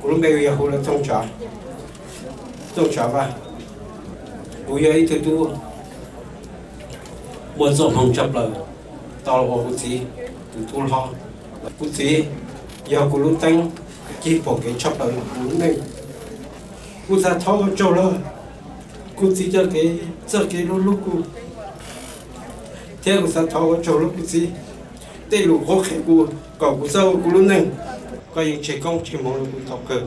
cũng bây giờ cũng là trong trà và bây giờ thì tôi muốn dùng không chấp lời tao là cái gì tôi họ cái gì giờ cũng lúc tăng chỉ bỏ cái chấp lời cũng này cũng ra tháo cái chỗ rồi cũng chỉ cho cái lúc cũng thế cũng ra tháo cái chỗ lúc cái gì đây lúc khó khăn của cậu cũng sao cũng lúc này có những trẻ con chỉ mong là cũng thọc cờ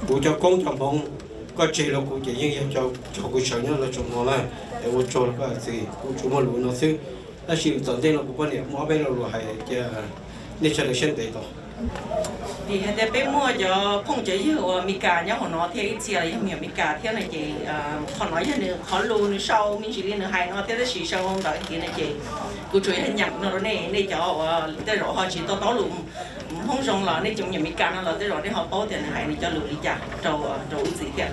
cũng cho con cho mong có chỉ là cũng chỉ những cho cái chuyện đó là chúng nó là để một chỗ là cái gì cũng chúng nó luôn nó chứ là chỉ tận thế là cũng quan niệm mỗi bên là luôn hay cái nên cho được xem đấy thôi thì hiện tại bây mua cho phong chế hiệu mỹ cả nhá họ nói thế chỉ là nhiều mỹ cả thế này chị họ nói như họ luôn sau mình chỉ liên hai nó thế là chỉ sau ông đợi kia này chị cứ chơi hình nhạc nó này cho tới rồi họ chỉ to luôn không rong là này trong nhiều mỹ cả nó là tới rồi để họ bao tiền hai này cho lùi đi chả trâu gì thế.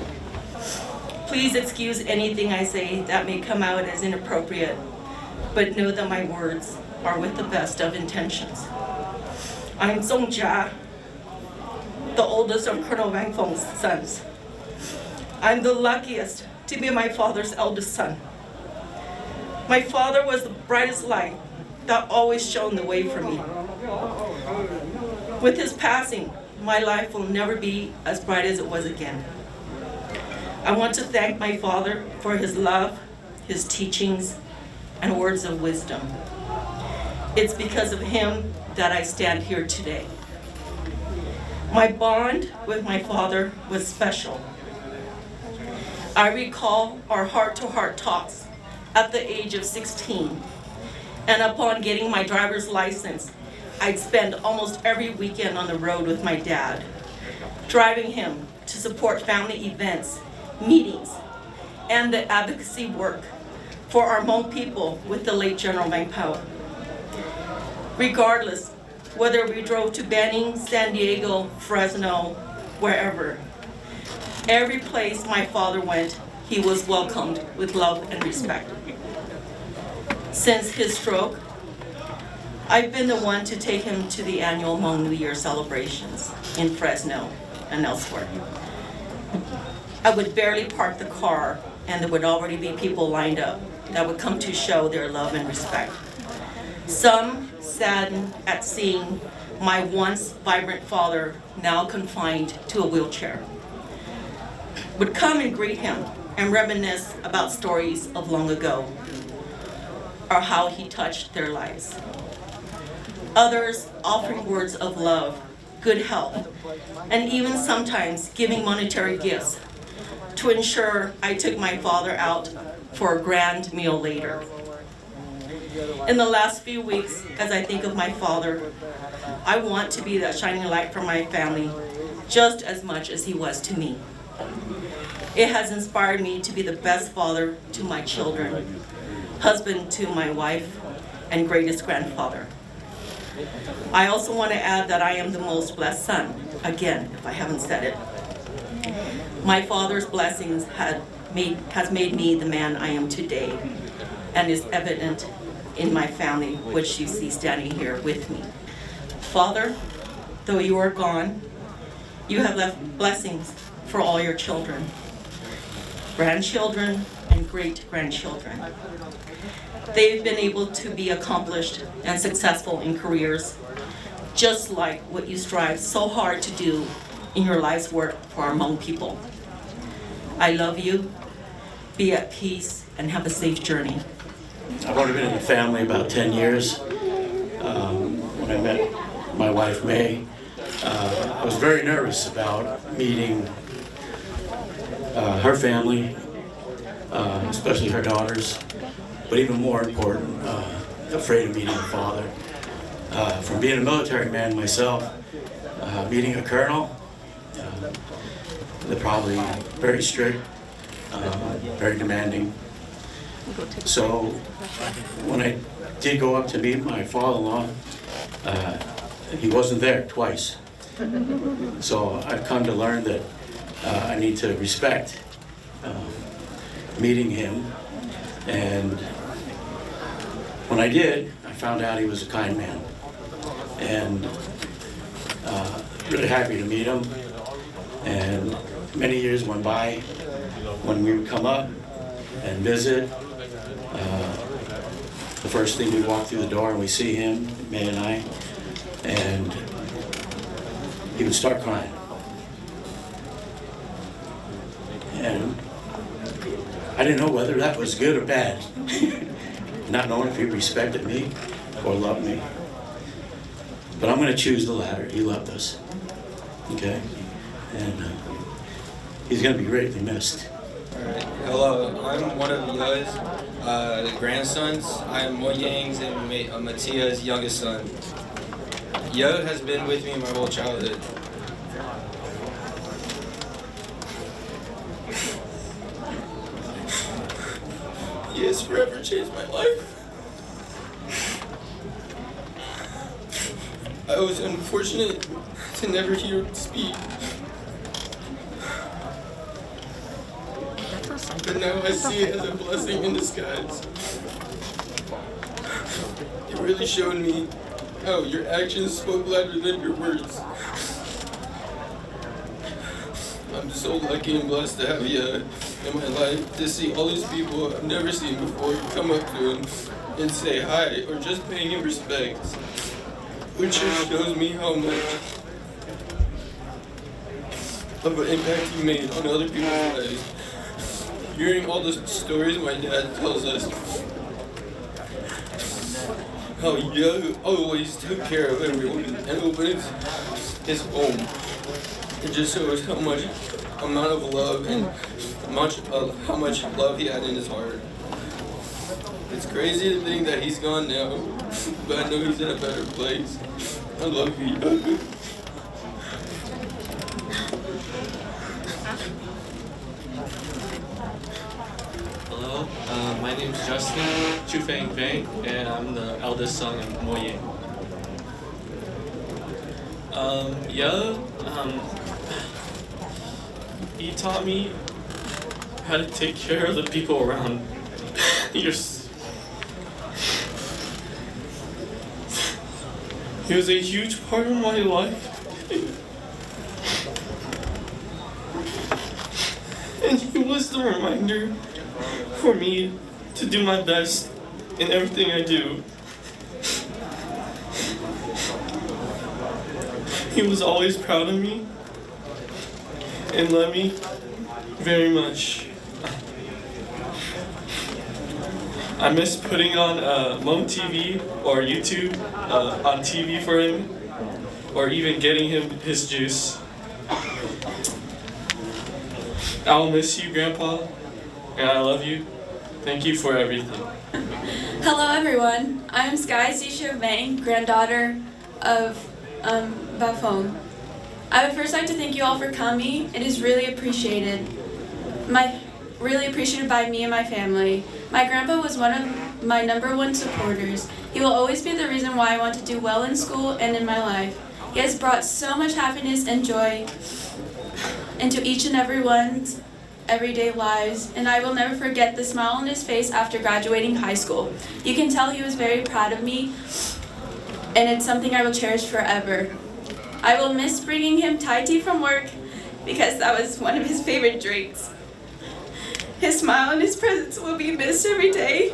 Please excuse anything I say that may come out as inappropriate, but know that my words are with the best of intentions. I'm Song Jia, the oldest of Colonel Wang Feng's sons. I'm the luckiest to be my father's eldest son. My father was the brightest light that always shone the way for me. With his passing, my life will never be as bright as it was again. I want to thank my father for his love, his teachings, and words of wisdom. It's because of him that I stand here today. My bond with my father was special. I recall our heart-to-heart talks at the age of 16, and upon getting my driver's license, I'd spend almost every weekend on the road with my dad, driving him to support family events, meetings, and the advocacy work for our Hmong people with the late General Mang Pao. Regardless, whether we drove to Banning, San Diego, Fresno, wherever, every place my father went, he was welcomed with love and respect. Since his stroke, I've been the one to take him to the annual Hmong New Year celebrations in Fresno and elsewhere. I would barely park the car, and there would already be people lined up that would come to show their love and respect. Some saddened at seeing my once vibrant father, now confined to a wheelchair, would come and greet him and reminisce about stories of long ago, or how he touched their lives. Others offering words of love, good health, and even sometimes giving monetary gifts to ensure I took my father out for a grand meal later. In the last few weeks, as I think of my father, I want to be that shining light for my family just as much as he was to me. It has inspired me to be the best father to my children, husband to my wife, and greatest grandfather. I also want to add that I am the most blessed son, again, if I haven't said it. My father's blessings has made me the man I am today, and is evident in my family, which you see standing here with me. Father, though you are gone, you have left blessings for all your children, grandchildren, and great-grandchildren. They've been able to be accomplished and successful in careers, just like what you strive so hard to do in your life's work for our Hmong people. I love you, be at peace, and have a safe journey. I've only been in the family about 10 years. When I met my wife, May, I was very nervous about meeting her family, especially her daughters, but even more important, afraid of meeting her father. From being a military man myself, meeting a colonel, they're probably very strict, very demanding. So when I did go up to meet my father-in-law, he wasn't there twice. So I've come to learn that I need to respect meeting him. And when I did, I found out he was a kind man. And really happy to meet him. And many years went by when we would come up and visit. The first thing we'd walk through the door and we see him, May and I, and he would start crying. And I didn't know whether that was good or bad, not knowing if he respected me or loved me. But I'm going to choose the latter. He loved us. Okay? And he's going to be greatly missed. Alright, hello, I'm one of Yog's grandsons. I am Moyang's and Matia's youngest son. Yog has been with me my whole childhood. He has forever changed my life. I was unfortunate to never hear him speak. But now I see it as a blessing in disguise. It really showed me how your actions spoke louder than your words. I'm so lucky and blessed to have you in my life, to see all these people I've never seen before come up to him and say hi or just paying him respect, which just shows me how much of an impact you made on other people's lives. Hearing all the stories my dad tells us, how Yog always took care of everyone and opened his home. It just shows how much amount of love and how much love he had in his heart. It's crazy to think that he's gone now, but I know he's in a better place. I love you, Yog. Hello, my name is Justin Chufeng Feng, and I'm the eldest son of Moye. He taught me how to take care of the people around. He was a huge part of my life. And he was the reminder for me to do my best in everything I do. He was always proud of me and loved me very much. I miss putting on Mam TV or YouTube on TV for him, or even getting him his juice. I'll miss you, Grandpa, and I love you. Thank you for everything. Hello everyone, I'm Sky Zisha Vang, granddaughter of Bafong. I would first like to thank you all for coming. It is really appreciated. Really appreciated by me and my family. My grandpa was one of my #1 supporters. He will always be the reason why I want to do well in school and in my life. He has brought so much happiness and joy into each and everyone's everyday lives, and I will never forget the smile on his face after graduating high school. You can tell he was very proud of me, and it's something I will cherish forever. I will miss bringing him Thai tea from work because that was one of his favorite drinks. His smile and his presence will be missed every day.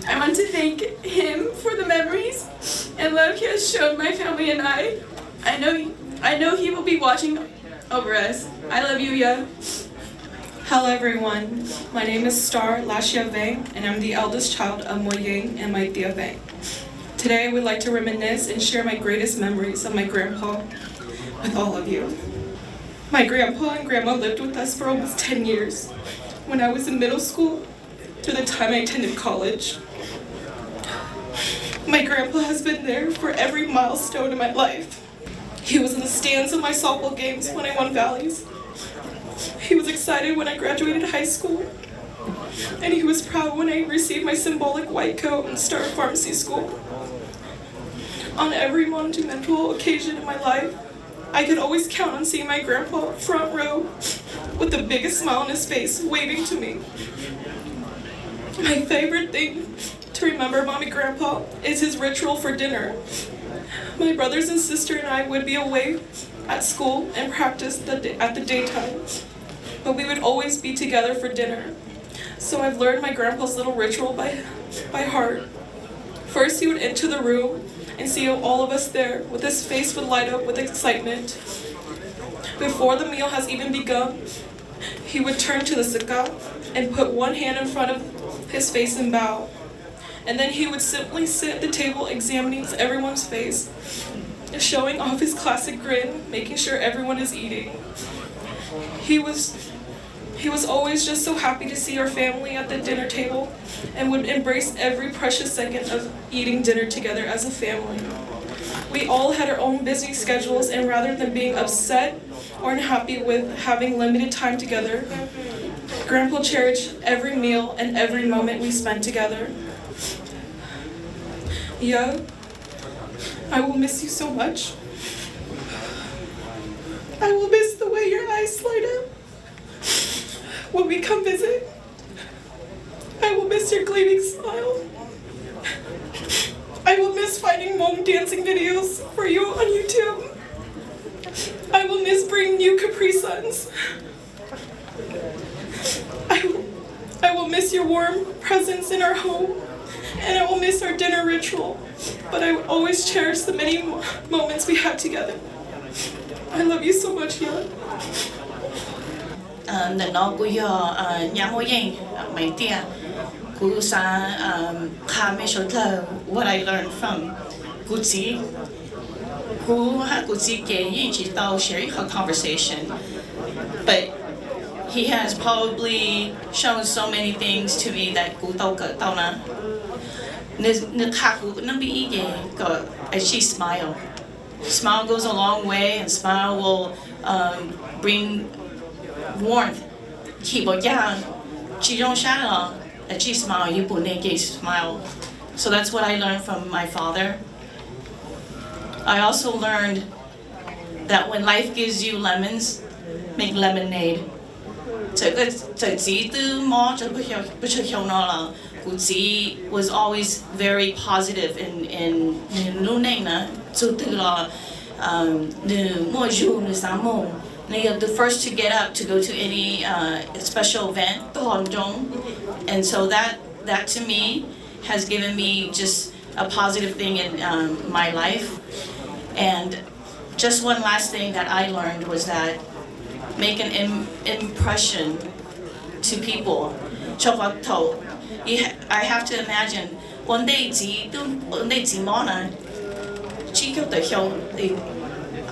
I want to thank him for the memories and love he has shown my family and I. I know he will be watching over us. I love you, Ya. Hello everyone, my name is Star Lashia Vang, and I'm the eldest child of Moyang and my Tia Vang. Today I would like to reminisce and share my greatest memories of my grandpa with all of you. My grandpa and grandma lived with us for almost 10 years, when I was in middle school through the time I attended college. My grandpa has been there for every milestone in my life. He was in the stands of my softball games when I won valleys. He was excited when I graduated high school, and he was proud when I received my symbolic white coat and started pharmacy school. On every monumental occasion in my life, I could always count on seeing my grandpa front row with the biggest smile on his face, waving to me. My favorite thing to remember Mommy and Grandpa is his ritual for dinner. My brothers and sister and I would be away at school and practice at the daytime, but we would always be together for dinner. So I've learned my grandpa's little ritual by heart. First, he would enter the room and see all of us there, with his face would light up with excitement. Before the meal has even begun, he would turn to the siab and put one hand in front of his face and bow. And then he would simply sit at the table examining everyone's face, showing off his classic grin, making sure everyone is eating. He was always just so happy to see our family at the dinner table and would embrace every precious second of eating dinner together as a family. We all had our own busy schedules, and rather than being upset or unhappy with having limited time together, Grandpa cherished every meal and every moment we spent together. Yo, I will miss you so much. I will miss the way your eyes light up when we come visit. I will miss your gleaming smile. I will miss finding mom dancing videos for you on YouTube. I will miss bringing you Capri Suns. I will miss your warm presence in our home, and I will miss our dinner ritual, but I will always cherish the many moments we had together. I love you so much, Yog. Nó của yo nhà mô yên mấy tia cú sa khám mấy số thơ what I learned from Kuv Txiv Kuv Txiv kể chỉ tao share her conversation, but he has probably shown so many things to me that cú tao cỡ tao na nè khá cú nó bị gì cỡ she smile goes a long way, and smile will bring warmth. Khi bỏ ra chỉ trong sáng là she smile, you put naked smile. So that's what I learned from my father. I also learned that when life gives you lemons, make lemonade. Kuv Txiv was always very positive in the first to get up to go to any special event, and so that to me has given me just a positive thing in my life. And just one last thing that I learned was that make an impression to people. I have to imagine one day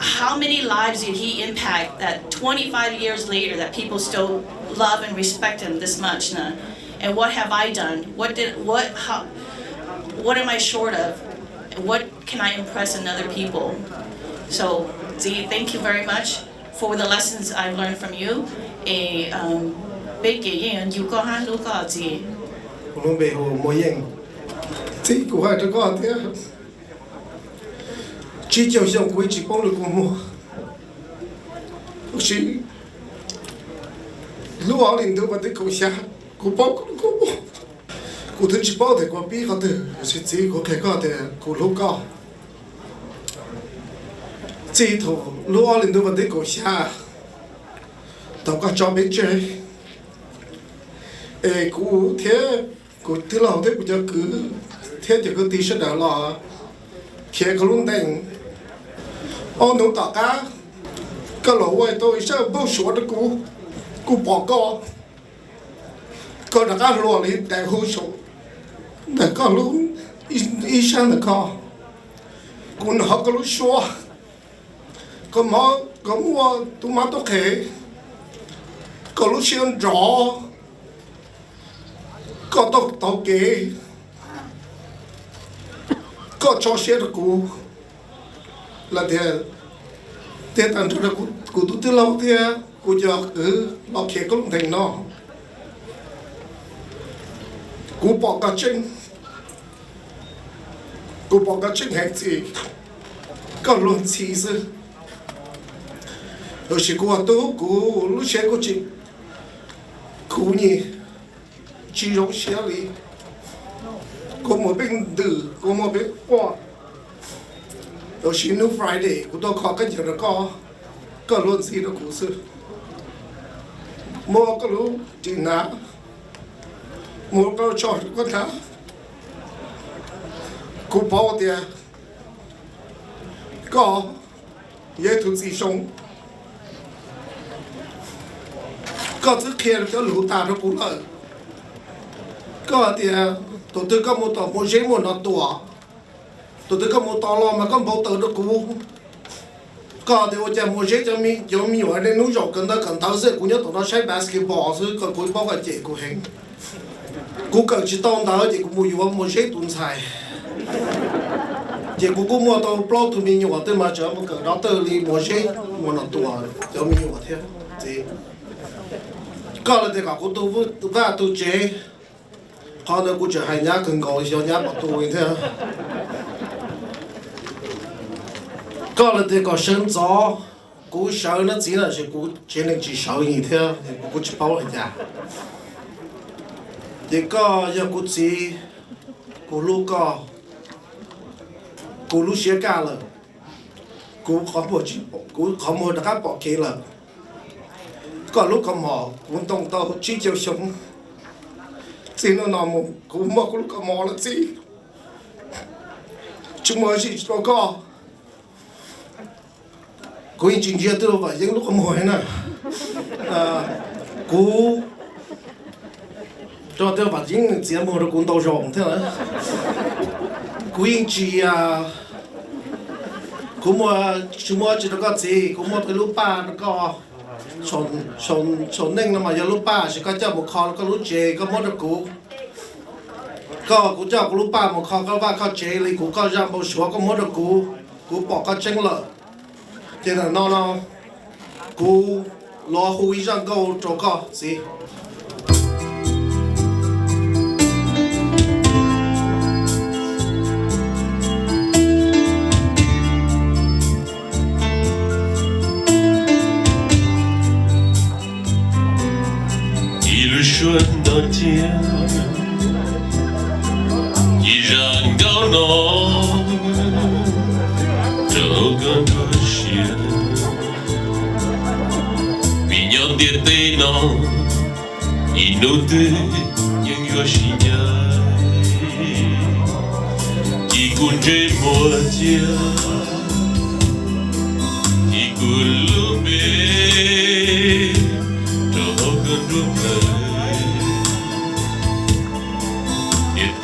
how many lives did he impact that 25 years later that people still love and respect him this much now? And what have I done? What am I short of? What can I impress in other people? So, thank you very much for the lessons I've learned from you. chỉ chiều chiều cuối chỉ bao được của mua, chỉ lúc đó liền tôi bắt đầu câu xa, câu bao câu mua, câu thứ chỉ bao thì câu bi câu thứ, chỉ câu cái câu thì câu lúc cao, chỉ thầu lúc đó liền tôi bắt đầu câu xa, tao có cho biết chơi, câu thế câu thứ nào thế câu cho cứ thế thì cứ tí sẽ đỡ lo, khi câu luôn đánh ông nông tạo cá cái lỗ vậy tôi sẽ bao số được cú bỏ co đã cá lỗ đi để hỗ trợ để có luôn ý sang được co cũng học cái lúc xóa có mua tụi má tôi kể có lúc xuyên rõ có tàu kế có cho xe được cú là thế thành ra cụ tụi tôi lâu thế cụ giờ cứ lo khé có lông thành nó cụ bỏ cả chân hàng gì có luôn gì chứ rồi chỉ cụ cụ lúc xe cụ chỉ cụ nhỉ chỉ giống xe đi có một bên từ có một bên qua tôi xin lúc Friday cũng tôi có cái chuyện đó có luôn gì đó cũng sự mua cái lúc chỉ ná mua cái cho con thá cũng bao tiền có dễ thuộc gì sống có thứ kia cái lũ ta nó cũng lợi có thì tụi tôi có một tổ một giấy một nó tuổi tụi tôi có một tổ lo mà có bao tử nó cũng có thì tôi chỉ một giấy cho mi ở đây núi rộng cần tháo sẽ cũng nhớ tụi nó chơi basketball rồi còn cuối bao cái chị cũng hình cũng cần chỉ tông đó thì cũng mua một giấy tuần xài chị cũng mua tàu plau tụi mình nhỏ tới mà chờ một cái đó từ đi một giấy một nó tuổi cho mi nhỏ thế thì có là thì cả cũng tôi và tôi chế họ nó cũng chỉ hay nhá cần gọi cho nhá bảo tôi thế có là thì có sinh gió cũng sợ nó chỉ là cũng chỉ nên chỉ sợ như thế cũng chỉ bảo là nhà thì có giờ cũng chỉ cũng lúc xé cả rồi cũng không một các bỏ kia rồi có lúc không mò cũng tông tao chỉ chiều sống xin nó nằm cũng mò cũng có mò là gì chúng mới chỉ có cũng chính chia từ vậy nhưng lúc không hỏi nè cũng cho tôi bảo chính节目都cũng到rộng thế này cũng chỉ cũng chúng chỉ có gì cũng một cái lúc ba nó có chọn nên là mà giờ lúc ba chỉ có cho một kho có lúc chế có một cũng cho lúc ba một kho có ba kho chế thì cũng có ra một số có một cũng bỏ cái chân lợi thế là nó cũng lo hủy rằng câu cho có gì xuân đầu tiên chỉ rằng đau nó đâu cần đôi chia vì nhau tiền tây nó ý nô tê nhưng yo xin nhai chỉ cuốn trên mùa chia chỉ cuốn lưu mê đâu cần đôi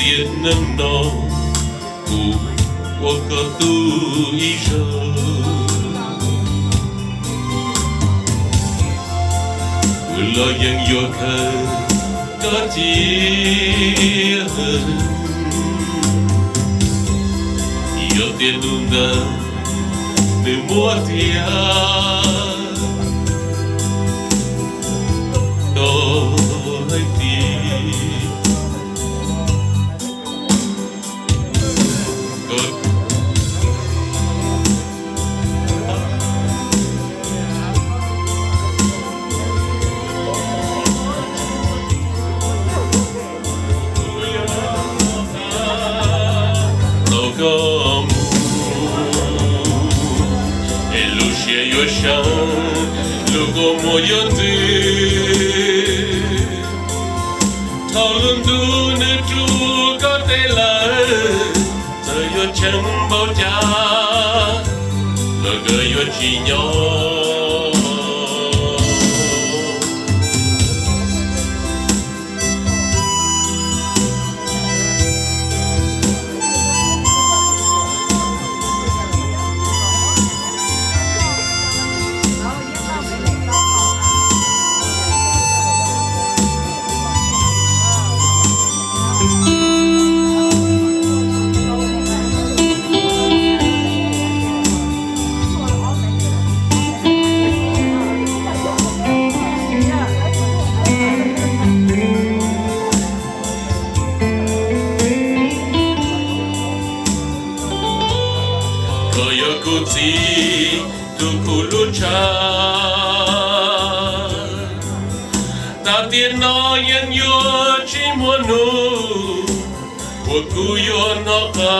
tiết nâng nó của có tu ý rồi của lo dân vô khơi có chia yêu tiền luôn đó từ mua thiab đó hay tiền como el luce yo shan lo como yo te thằng du ne tu có thể là giờ yo chẳng bao cha lo gửi yo chỉ nhau tu kulucha ta tiên nó yên yo chỉ muốn nu Wakuyonoka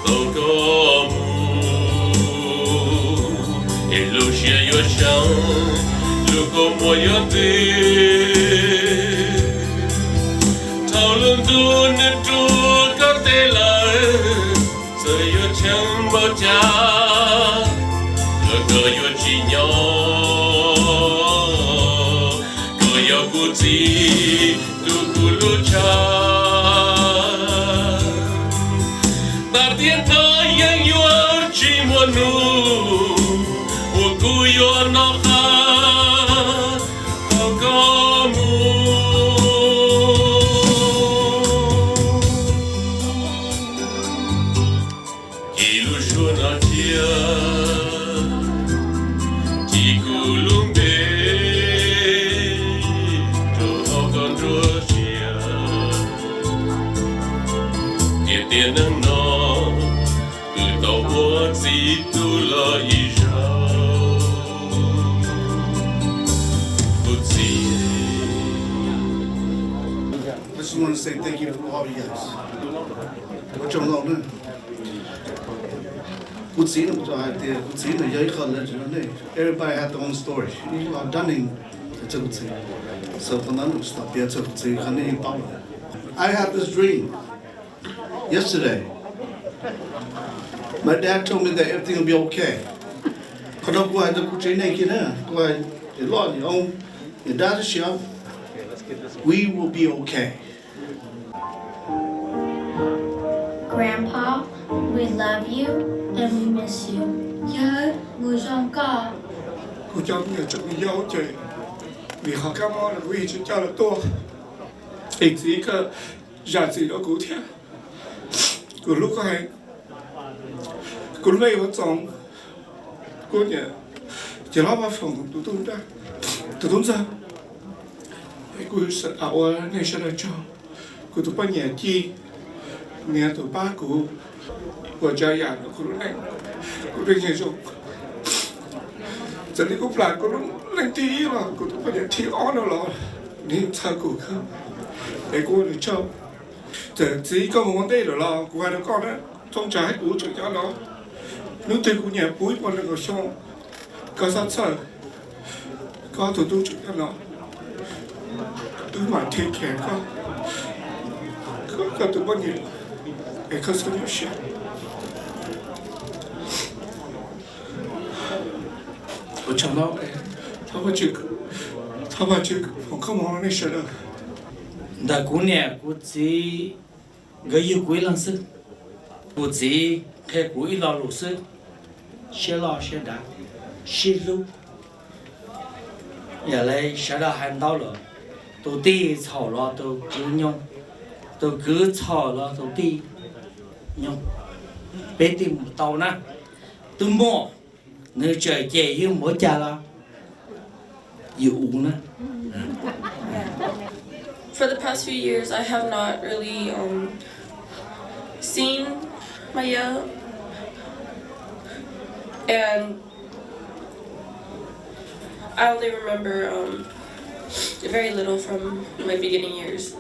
Tokomu Elogia Yoshan Lukomoyote Ntawd Ntawd Katela Sayo Chamboja Logoyo Chinyo Goyo Kuti Tukulucha Bardiento yang yuav chimonu Wakuyonoka Tokomu Ilushonatia Tikulumbe Tohokondrosia Tienang no Ntawd Situla Ija Kuv Txiv I just want to say thank you to all you guys. What you know, man? Kuv Txiv Kuv Txiv everybody had their own story. I've done it. So I had this dream yesterday. My dad told me that everything will be okay. We will be okay. Grandpa, we love you and we miss you. Nhớ người trong cỏ. Cô cháu nhờ chụp video chơi. Vì họ cảm ơn là quý chúng cháu là to. Ít gì cả, giả gì đó cũng thế. Cô lúc này, cô lúc này vẫn sống. Cô nhờ, chỉ lo vào phòng tụi tôi ra. Tụi tôi ra. Cô sợ ảo này sẽ là cho. Cô tụi ba nhà chi. Nhà tụi ba cô. Và cha già nó cô lúc này. Cô đi nhà dùng. Giờ đi cô lại cô lúc lên tí là cô tụi ba nhà thi ó nó là. Nên sao cô không. Để cô được cho. Giờ chỉ có một vấn đề là cô hai đứa con á. Trong trái của chữ cho nó. Nếu tôi cũng nhà búi con được ở trong. Có sát sở. Có tụi tôi chữ cho nó. Tôi mà thi kẻ con. Có tụi ba nhà. Để có sự nhiều chuyện. Tôi chẳng nói đấy. Thao bà chứ không mong này sẽ được. Đã cú nè, cú chỉ gây yêu quý lăng sức. Cú chỉ khi cú ý lo lụ sức. Sẽ lo sẽ đã. Sẽ lúc. Giờ lấy sẽ đã hành đau rồi. Tôi đi chào lo tôi cứ nhông. Tôi cứ chào lo tôi đi nhông. Bé tìm một tàu nè. Tôi mua. Nếu trời chè yêu mỗi cha là yêu uống nè. For the past few years, I have not really seen my yuav, and I only remember very little from my beginning years.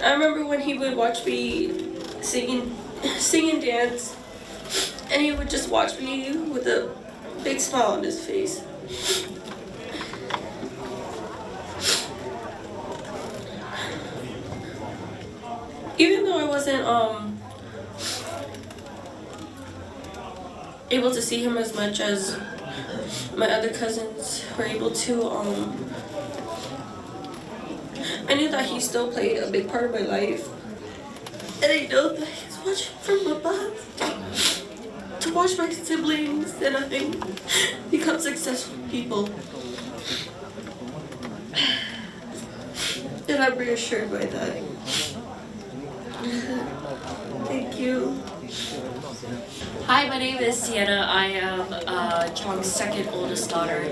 I remember when he would watch me sing and dance, and he would just watch me with a big smile on his face. Even though I wasn't able to see him as much as my other cousins were able to, I knew that he still played a big part of my life. And I know that he's watching from above to watch my siblings and I become successful people. And I'm reassured by that. Thank you. Hi, my name is Sienna. I am Chong's second oldest daughter.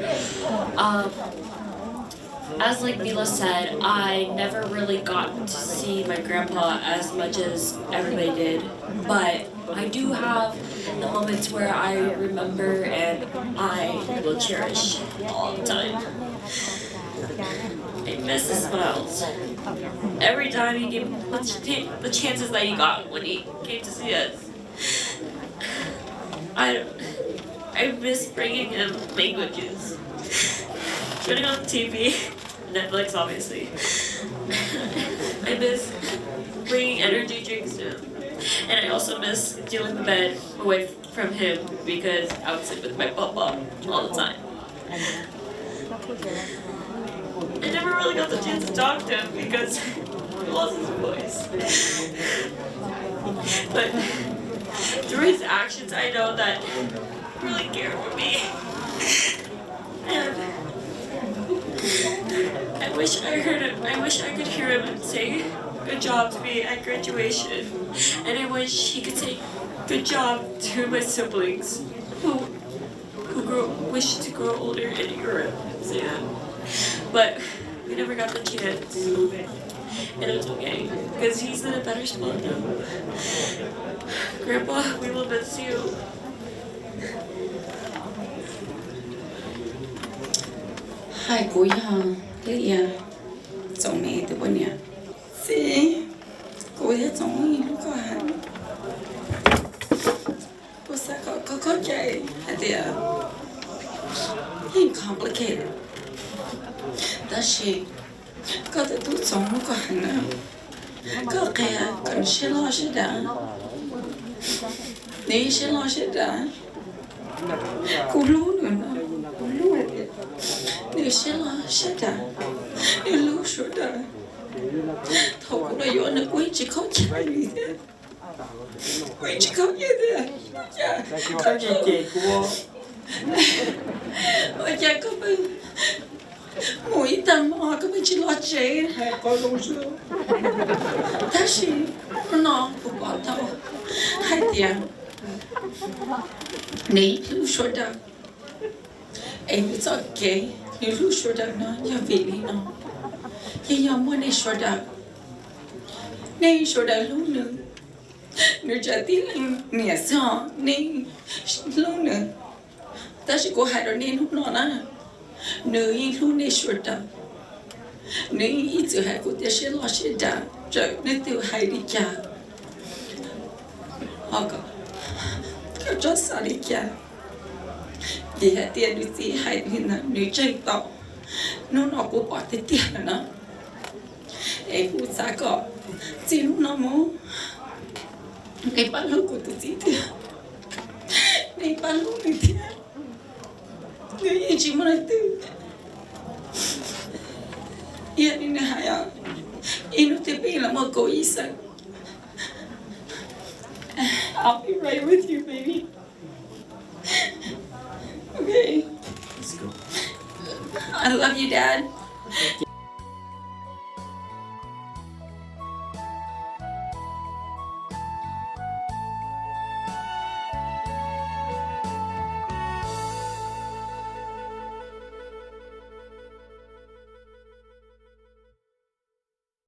As like Mila said, I never really got to see my grandpa as much as everybody did, but I do have the moments where I remember and I will cherish all the time. I miss his smiles. Every time he gave the chances that he got when he came to see us. I miss bringing him languages. Turning on the TV, Netflix obviously. I miss bringing energy drinks to him. And I also miss stealing the bed away from him because I would sleep with my papa all the time. I never really got the chance to talk to him because he lost his voice. But through his actions, I know that he really cared for me. And I wish I could hear him say good job to me at graduation. And I wish he could say good job to my siblings who wished to grow older in Europe. Say that. But we never got the chance. And it's okay, because he's in a better spot now. Grandpa, we will miss you. Hai cô ya, cái ya, chồng mẹ từ bên nhà. Sì, cô ya chồng mẹ lúc có hàng. Cô sao có chạy, hay thì it's complicated. That she got to do some look at her. Go care, can she lost it down? Need she lost it down? Cô luôn nữa, cô luôn it. Need she lost it down? Need lose it down? Thầu cô đã vô nó quay chỉ có chạy đi thế. Quay chỉ có như thế. Dạ, có chị của ôi cha có bên mũi tầm hoa có bên chỉ lo chế hay có luôn chưa ta chỉ nó cũng bỏ tao hai tiền nếu lưu số đặc em biết rõ kế nếu lưu số đặc nó nhà vị đi nó nhưng nhà mua này số đặc này số đặc luôn nữa nếu trả tiền nè sao nên luôn nữa ta chỉ có hai đứa nên lúc nọ nè nếu như lúc này sửa đã nếu như từ hai cô ta sẽ lo sẽ đã rồi nên từ hai đi cha họ có cho sao đi cha thì hai tiền đi gì hai đi nè nếu chơi tao nó cũng bỏ tới tiền rồi nè em cũng sao có chỉ lúc nó muốn cái bán lúc của tôi chỉ tiền cái bán lúc đi tiền Ngayon, mana tu? Ia ni haya. Inu tepi lama kau isan. I'll be right with you, baby. Okay. Let's go. I love you, Dad.